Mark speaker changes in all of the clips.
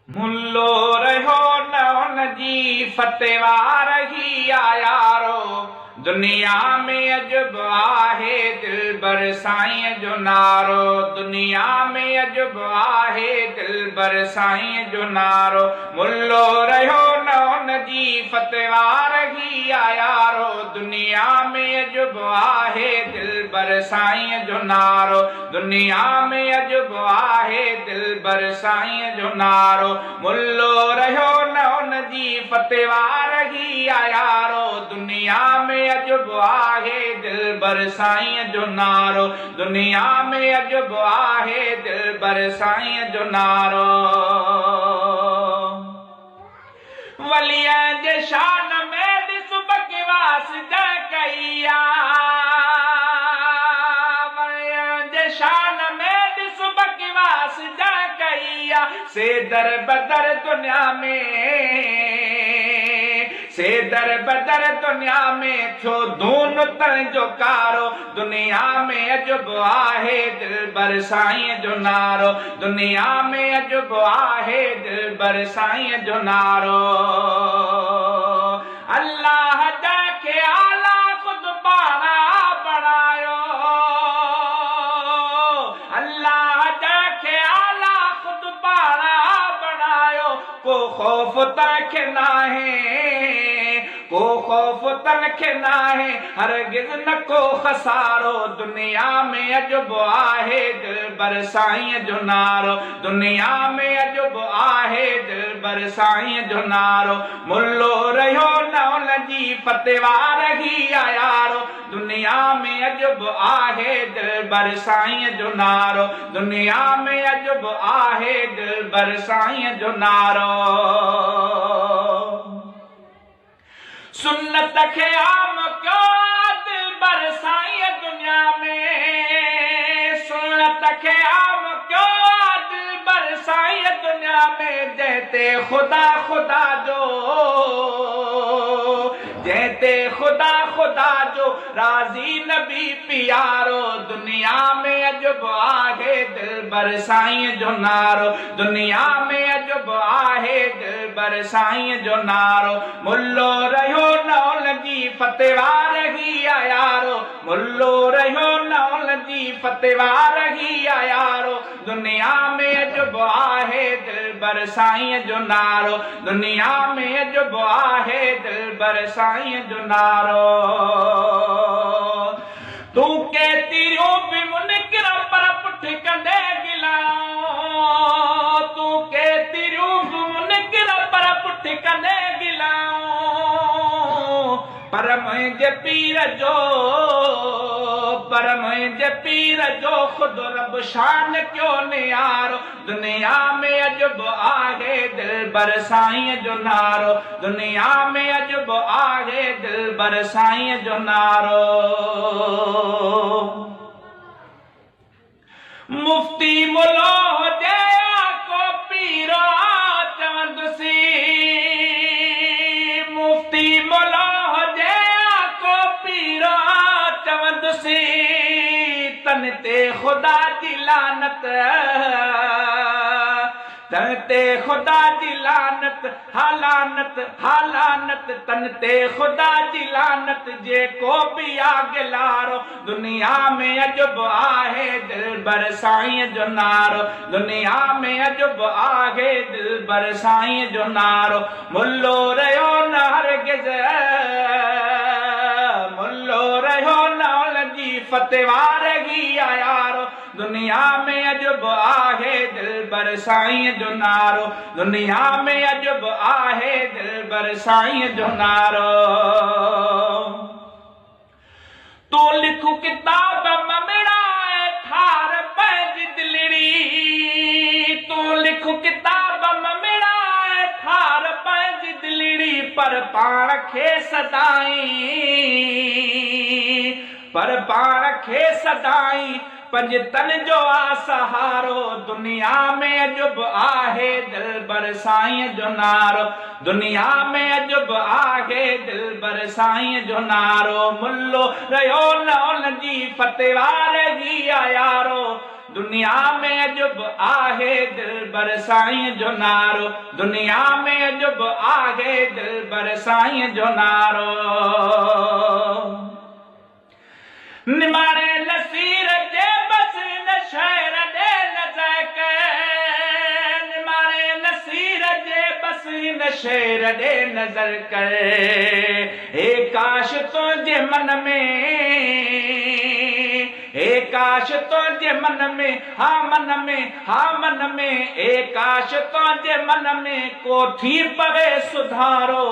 Speaker 1: मुल्लो रहो न उन जी फतेवा रही यारो। दुनिया में अजब आहे दिलबर साईं जो नारो। दुनिया में अजब आहे दिलबर साईं जो नारो। मुल्लो रहो न उन जी फतेवा रही यारो। दुनिया में अजब आहे दिलबर साईं जो नारो। दुनिया में अजब आहे दिलबर साईं जो नारो। मुल्लो रहो न उन जी फतेवा रही यारो। दुनिया में अजब आहे दिलबर साईं जो नारो। दुनिया में अजब आहे दिलबर साईं जो नारो। वलिया जे शान में ॾिस बकवास जा कईया। वलिया जे शान में ॾिस बकवास जा कईया। से दर बदर दुनिया में से दर बदर दुनिया में छो धून तन जो कारो। दुनिया में अजब आहे दिलबर साईं जो नारो। दुनिया में अजब आहे दिलबर साईं जो नारो। अल्लाह जाके आला खुद पारा बणायो। अल्लाह जाके आला खुद पारा बणायो। को खौफ तनखे नाहे को खौफ तनखे नाहे हरगिज़ न को खसारो। दुनिया में अजब आहे दिलबर साईं जो नारो। दुनिया में अजब आहे दिलबर साईं जो नारो। मुल्लो रहो न उन जी फतेवा रही यारो। दुनिया में अजब आहे दिलबर साईं जो नारो। दुनिया में अजब आहे दिलबर साईं जो नारो। सुन्नत खे आम कयो दिलबर साईं दुनिया में। सुन्नत खे आम कयो दिलबर साईं दुनिया में। जैते खुदा खुदा जो जैते खुदा खुदा जो राजी नबी प्यारो। दुनिया में अजब आहे दिलबर साईं जो नारो। दुनिया में अजब आहे दिलबर साईं जो नारो। मुल्लो रहो न उन जी फतेवा रही यारो। मुल्लो रहो न उन जी फतेवा रही यारो। दुनिया में अजब आहे दिलबर साईं जो नारो। दुनिया में अजब आहे दिलबर साईं जो नारो। तू के तिरियों भी मुनकिर पर पुठ कंदे गिलाओ। तू के तिरियों भी मुनकिर पर पुठ कंदे गिलाओ। पर मुंहिंजे पीर जो खुद रब शान क्यों नियारो। दुनिया में अजब आहे दिलबर साईं जो नारो। दुनिया में अजब आहे दिलबर साईं जो नारो। मुफ्ती मुलो जया को पीरो चवंदुसी। मुफ्ती मुलो जया को पीरो चवंदुसी। तन ते खुदा जी लानत तन ते खुदा जी लानत हालानत हालानत। तन ते खुदा जी लानत जेको भी आगे लारो। दुनिया में अजब आहे दिलबर साईं जो नारो। दुनिया में अजब आहे दिलबर साईं जो नारो। मुल्लो रहो न हरगिज़ मुल्लो रहो न उन जी फतेवा रही यारो। दुनिया में अजब आहे दिलबर साईं जो नारो। दुनिया में अजब आहे दिलबर साईं जो नारो। तू लिखू किताब ममिड़ा ठार पंहिंजी दिलड़ी। तू लिखू किताब ममिड़ा ठार पंहिंजी दिलड़ी। पर पाण खे सदाई पर पाण खे सदाई पंज तन जो आ सहारो। दुनिया में अजब आहे दिलबर साईं जो नारो। दुनिया में अजब आहे दिलबर साईं जो नारो। मुल्लो रहो न उन जी फतेवा रही यारो। दुनिया में अजुब आहे दिलबर साईं जो नारो, दुनिया में अजुब आहे दिलबर साईं जो नारो। निमाणे नसीर जे बस न शहर दे नज़र कर, निमाणे नसीर जे बस न शहर दे नज़र कर। हे काश तुझे मन में, हे काश तुझे मन में, हा मन में, हा मन में, हे काश तुझे मन में को थी पवे सुधारो।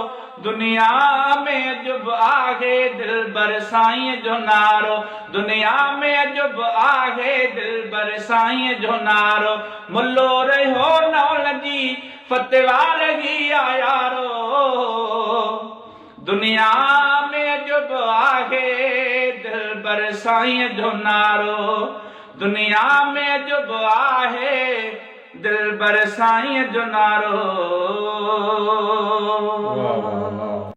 Speaker 1: दुनिया में अजुब आहे दिलबर साईं जो नारो, दुनिया में अजुब आहे दिलबर साईं जो नारो। मुल्लो रहो नौल जी फतवार ही आयारो, दुनिया में अजुब आहे दिलबर साईं जो नारो, दुनिया में अजुब आहे दिलबर साईं जो नारो।